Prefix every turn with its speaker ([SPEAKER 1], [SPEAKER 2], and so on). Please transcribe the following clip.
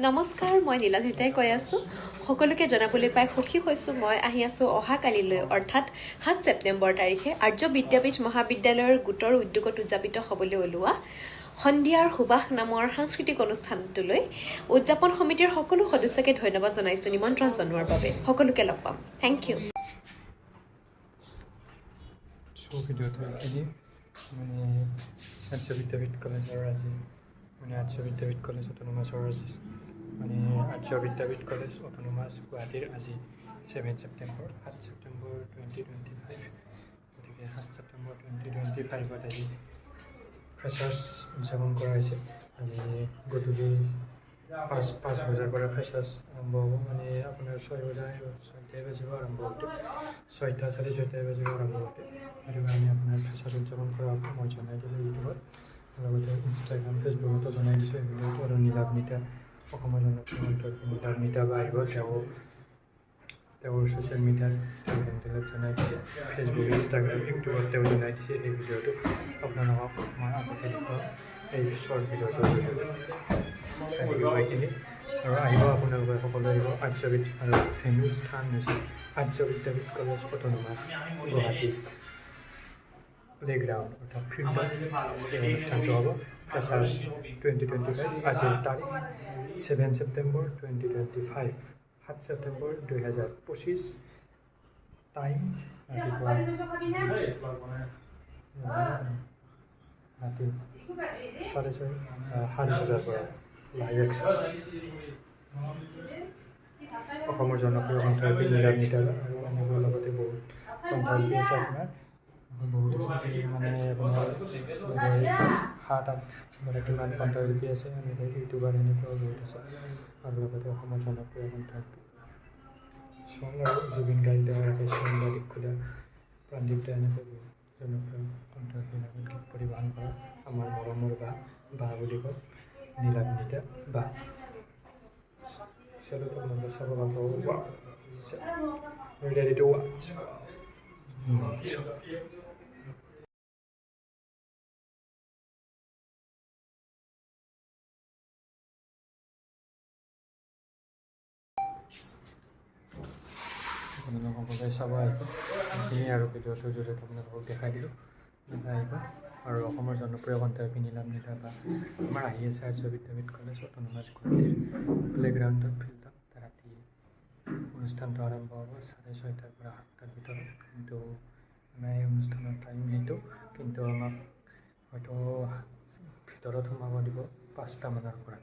[SPEAKER 1] নমস্কাৰ, মই নীলাধৃতাই কৈ আছোঁ। সকলোকে জনাবলৈ পাই সুখী হৈছোঁ। মই আহি আছোঁ অহাকালিলৈ অৰ্থাৎ ৭ ছেপ্টেম্বৰ তাৰিখে আৰ্য বিদ্যাপীঠ মহাবিদ্যালয়ৰ গোটৰ উদ্যোগত উদযাপিত হ'বলৈ ওলোৱা সন্ধিয়াৰ সুবাস নামৰ সাংস্কৃতিক অনুষ্ঠানটোলৈ উদযাপন সমিতিৰ সকলো সদস্যকে ধন্যবাদ জনাইছোঁ নিমন্ত্ৰণ জনোৱাৰ বাবে। সকলোকে লগ পাম। Thank U.
[SPEAKER 2] আৰ্য বিদ্যাপীঠ কলেজৰ আজি আৰ্য বিদ্যাপীঠ কলেজ অট'নমাছৰ আজি আৰ্য বিদ্যাপীঠ কলেজ অট'নমাছ গুৱাহাটীৰ আজি 7 ছেপ্টেম্বৰ 7 ছেপ্টেম্বৰ 2025। গতিকে 7 ছেপ্টেম্বৰ 2025ত আজি ফ্ৰেছাৰ্ছ উদযাপন কৰা হৈছে। আজি গধূলি 5 বজাৰ পৰা ফ্ৰেছাৰ্ছ আৰম্ভ হ'ব। আপোনাৰ 6 বাজিব আৰম্ভ হওঁতে 6টা 6:30 বাজিব আৰম্ভ হওঁতে। সেইটো কাৰণে আপোনাৰ ফ্ৰেছাৰ্ছ উদযাপন কৰা মই জনাই দিলোঁ ইউটিউবত, লগতে ইনষ্টাগ্ৰাম ফেচবুকতো জনাই দিছোঁ। এইবিলাকতো আৰু নীলাভনীতা অসমৰ জনপ্ৰিয় কণ্ঠশিল্পী নীলাভনীতা বা আহিব। তেওঁৰ ছ'চিয়েল মিডিয়াত তেওঁ হেণ্ডেলত জনাই দিছে, ফেচবুক ইনষ্টাগ্ৰাম ইউটিউবত তেওঁ জনাই দিছে। এই ভিডিঅ'টো আপোনালোকক মই আগতে দেখুৱাম এই শ্বৰ্ট ভিডিঅ'টোৰ জৰিয়তে চাই দিব এইখিনি। আৰু আহিব আপোনালোকে সকলো আহিব। আৰু ভেন্যু স্থান হৈছে Arya Vidyapeeth college autonomous Guwahati playground অৰ্থাৎ ফিল্ডত এই অনুষ্ঠানটো হ'ব। ফ্ৰেছাৰ্ছ 2025 আজিৰ তাৰিখ 7 ছেপ্টেম্বৰ 2025, 7 ছেপ্টেম্বৰ 2025। টাইম ৰাতিপুৱা ৰাতি 6:30 বজাৰ পৰা লাইভ একশ্যন। অসমৰ জনপ্ৰিয় কণ্ঠশিল্পী নীলাভনীতা আৰু এনেকৈ লগতে বহুত কণ্ঠশিল্পী আছে। আপোনাৰ বহুত আছে আপোনাৰ 7-8 কিমান কণ্ঠশিল্পী আছে, এনেকৈ ইউটিউবাৰ এনেকুৱাও বহুত আছে। আৰু লগতে অসমৰ জনপ্ৰিয় কণ্ঠশিল্পী চং আৰু জুবিন গাৰ্গ, ৰাকেশ চন্দ্ৰ, দীক্ষিতা, প্ৰাণদীপ দা এনেকৈ বহুত জনপ্ৰিয় কণ্ঠশিল্পী লগত গীত পৰিৱেশন কৰা আমাৰ মৰমৰ বা বুলি কওঁ নীলাভনীতা বা। চলো তোমালোকে চাব ভাল পাব। Ready to watch. আপোনালোকে চাব আহিব। এইখিনি আৰু ভিডিঅ'টোৰ জৰিয়তে আপোনালোকক দেখাই দিলোঁ। আহিব আৰু অসমৰ জনপ্ৰিয় কণ্ঠশিল্পী নীলাভনীতা বা আমাৰ আহি আছে আৰ্য বিদ্যাপীঠ কলেজ অট'নমাছ গুৱাহাটীৰ প্লেগ্ৰাউণ্ডত ফিল্ডত। ৰাতি অনুষ্ঠানটো আৰম্ভ হ'ব 6:30 পৰা 7টাৰ ভিতৰত। কিন্তু এই অনুষ্ঠানৰ টাইম সেইটো, কিন্তু আমাক হয়তো ভিতৰত সোমাব দিব 5টা মানৰ পৰা।